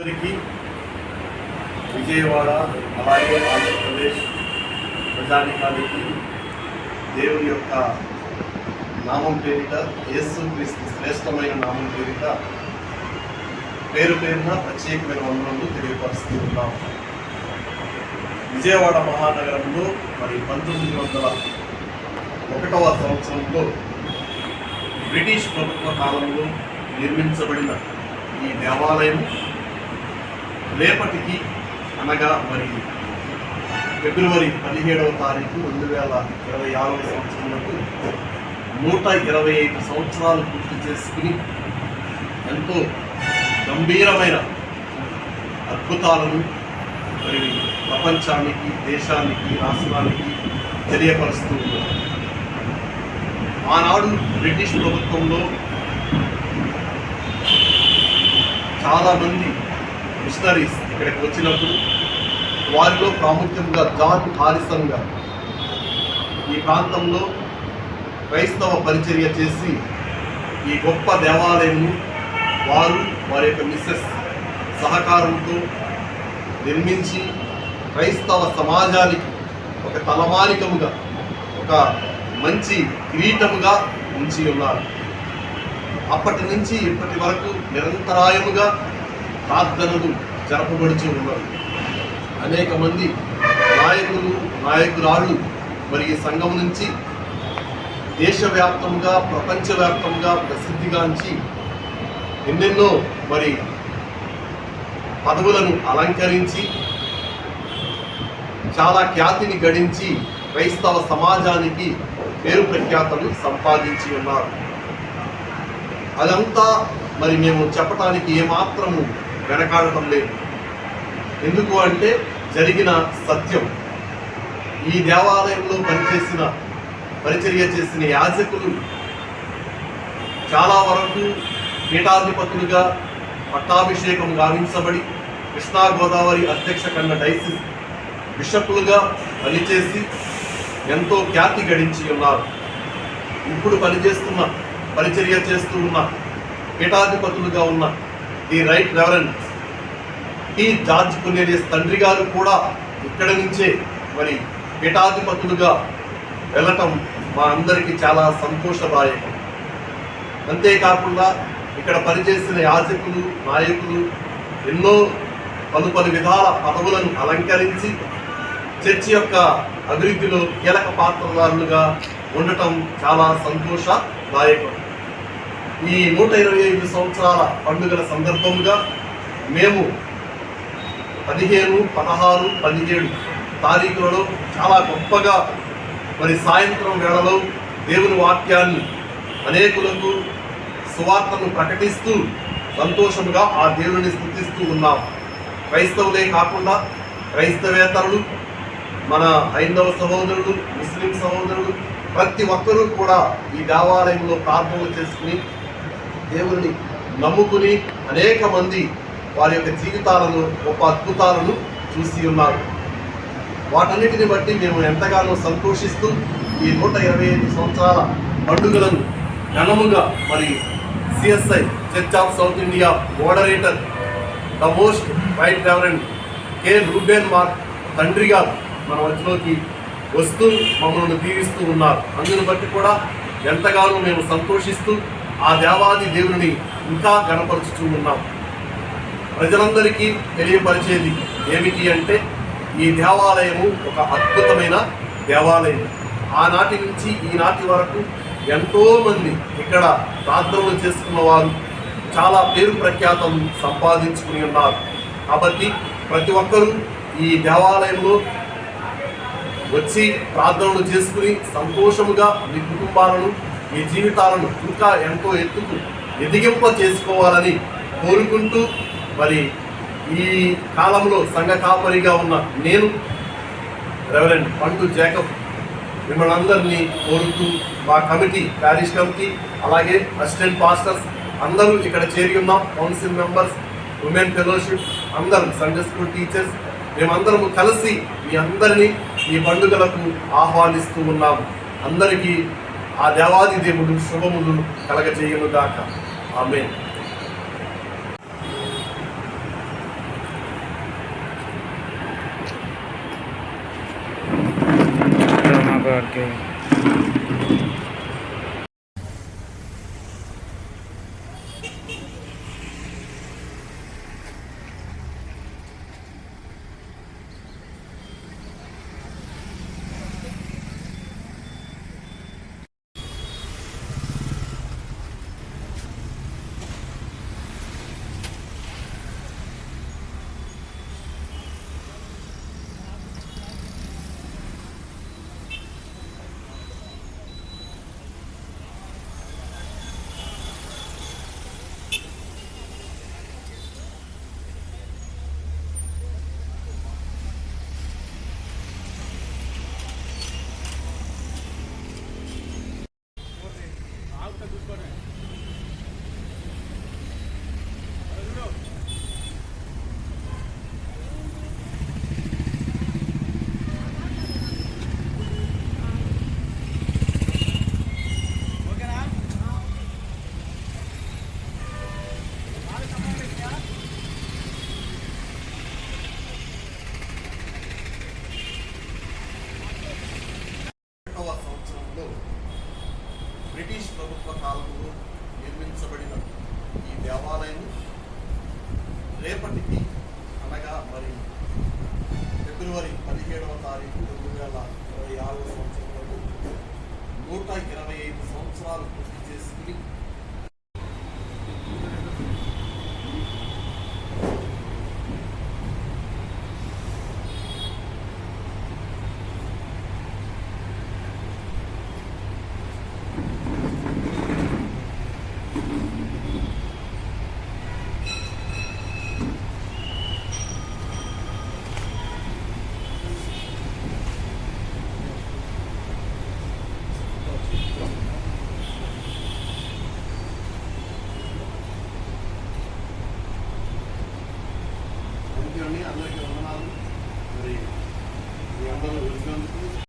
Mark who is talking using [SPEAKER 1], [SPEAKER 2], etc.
[SPEAKER 1] అందరికీ విజయవాడ అలాగే ఆంధ్రప్రదేశ్ ప్రజానికానికి దేవుని యొక్క నామం పేరిట, యేసు క్రీస్తు శ్రేష్టమైన నామం పేరిట పేరు పేరున ప్రత్యేకమైన వందనలు తెలియపరుస్తూ ఉన్నాం. విజయవాడ మహానగరంలో 1901వ సంవత్సరంలో బ్రిటిష్ ప్రభుత్వ కాలంలో నిర్మించబడిన ఈ దేవాలయం రేపటికి అనగా ఫిబ్రవరి 17వ తారీఖు 2026వ సంవత్సరంలో 125 సంవత్సరాలు పూర్తి చేసుకుని ఎంతో గంభీరమైన అద్భుతాలను ప్రపంచానికి, దేశానికి, రాష్ట్రానికి తెలియపరుస్తూ ఉన్నారు. ఆనాడు బ్రిటిష్ ప్రభుత్వంలో చాలామంది మిషనరీస్ ఇక్కడికి వచ్చినప్పుడు వారిలో ప్రాముఖ్యంగా జాన్ హారిసన్ గారు ఈ ప్రాంతంలో క్రైస్తవ పరిచర్య చేసి ఈ గొప్ప దేవాలయంను వారి యొక్క మిస్సెస్ సహకారంతో నిర్మించి క్రైస్తవ సమాజానికి ఒక తలమానికముగా, ఒక మంచి కిరీటముగా ఉంచి ఉన్నారు. అప్పటి నుంచి ఇప్పటి వరకు నిరంతరాయముగా ప్రార్థనలు జరపబడుతూ ఉన్నారు. అనేక మంది నాయకులు, నాయకురాళ్ళు ఈ సంఘం నుంచి దేశవ్యాప్తంగా, ప్రపంచవ్యాప్తంగా ప్రసిద్ధిగాంచి ఎన్నెన్నో పదవులను అలంకరించి చాలా ఖ్యాతిని గడించి క్రైస్తవ సమాజానికి పేరు ప్రఖ్యాతలు సంపాదించి ఉన్నారు. అదంతా మేము చెప్పటానికి ఏమాత్రము వెనకాడటం లేదు. ఎందుకు అంటే జరిగిన సత్యం. ఈ దేవాలయంలో పరిచర్య చేసిన యాజకులు చాలా వరకు పీఠాధిపతులుగా పట్టాభిషేకం గావించబడి కృష్ణా గోదావరి అధ్యక్ష ఖండ డైసిస్ బిషపులుగా పనిచేసి ఎంతో ఖ్యాతి గడించి ఉన్నారు. ఇప్పుడు పరిచర్య చేస్తూ ఉన్న పీఠాధిపతులుగా ఉన్న the right reverend T George Cornelius తండ్రి గారు కూడా ఇక్కడ నుంచే పీఠాధిపతులుగా వెళ్ళటం మా అందరికీ చాలా సంతోషదాయకం. అంతేకాకుండా ఇక్కడ పనిచేసిన యాజకులు, నాయకులు ఎన్నో పలు విధాల పదవులను అలంకరించి చర్చి యొక్క అభివృద్ధిలో కీలక పాత్రదారులుగా ఉండటం చాలా సంతోషదాయకం. ఈ 125 సంవత్సరాల పండుగల సందర్భంగా మేము 15, 16, 17 తారీఖులలో చాలా గొప్పగా సాయంత్రం వేళలో దేవుని వాక్యాన్ని అనేకులకు సువార్తను ప్రకటిస్తూ సంతోషముగా ఆ దేవుని స్తుతిస్తూ ఉన్నాం. క్రైస్తవులే కాకుండా క్రైస్తవేతరులు, మన హైందవ సహోదరులు, ముస్లిం సహోదరులు ప్రతి ఒక్కరూ కూడా ఈ దేవాలయంలో ప్రార్థనలు చేసుకుని దేవుని నమ్ముకుని అనేక మంది వారి యొక్క జీవితాలను, గొప్ప అద్భుతాలను చూసి ఉన్నారు. వాటన్నిటిని బట్టి మేము ఎంతగానో సంతోషిస్తూ ఈ 125 సంవత్సరాల పండుగలను ఘనముగా CSI church of south India moderator the most right reverend K Reuben mark తండ్రి గారు మన మధ్యలోకి వస్తూ మమ్మల్ని దీవిస్తూ ఉన్నారు. అందుని బట్టి కూడా ఎంతగానో మేము సంతోషిస్తూ ఆ దేవాది దేవుని ఇంకా గణపరుచుతూ ఉన్నాం. ప్రజలందరికీ తెలియపరిచేది ఏమిటి అంటే ఈ దేవాలయము ఒక అద్భుతమైన దేవాలయం. ఆనాటి నుంచి ఈనాటి వరకు ఎంతోమంది ఇక్కడ ప్రార్థనలు చేసుకున్న వారు చాలా పేరు ప్రఖ్యాతం సంపాదించుకుని ఉన్నారు. కాబట్టి ప్రతి ఒక్కరూ ఈ దేవాలయంలో వచ్చి ప్రార్థనలు చేసుకుని సంతోషముగా మీ కుటుంబాలను, మీ జీవితాలను ఇంకా ఎంతో ఎత్తుకు ఎదిగింప చేసుకోవాలని కోరుకుంటూ ఈ కాలంలో సంఘ కాపరిగా ఉన్న నేను రెవరెండ్ పండు జేకబ్ మిమ్మల్ని అందరినీ కోరుతూ మా కమిటీ, ప్యారిష్ కమిటీ, అలాగే అసిస్టెంట్ పాస్టర్స్ అందరూ ఇక్కడ చేరి ఉన్నాం. కౌన్సిల్ మెంబర్స్, ఉమెన్ ఫెలోషిప్ అందరూ, సండే స్కూల్ టీచర్స్ మేమందరము కలిసి మీ అందరినీ ఈ పండుగలకు ఆహ్వానిస్తూ ఉన్నాము. అందరికీ ఆ దేవాది దేవుడు శుభములు కలగజేయునుగాక. ఆమేన్.
[SPEAKER 2] వాడికి.
[SPEAKER 1] సంవత్సరంలో బ్రిటిష్ ప్రభుత్వ కాలంలో నిర్మించబడిన ఈ దేవాలయం రేపటికి అనగా మరి ఫిబ్రవరి 17వ తారీఖు 2026 సంవత్సరంలో 125 సంవత్సరాలు పూర్తి చేసుకుని అందరికీ వందనాలు. మరి మీ అందరూ వచ్చినందుకు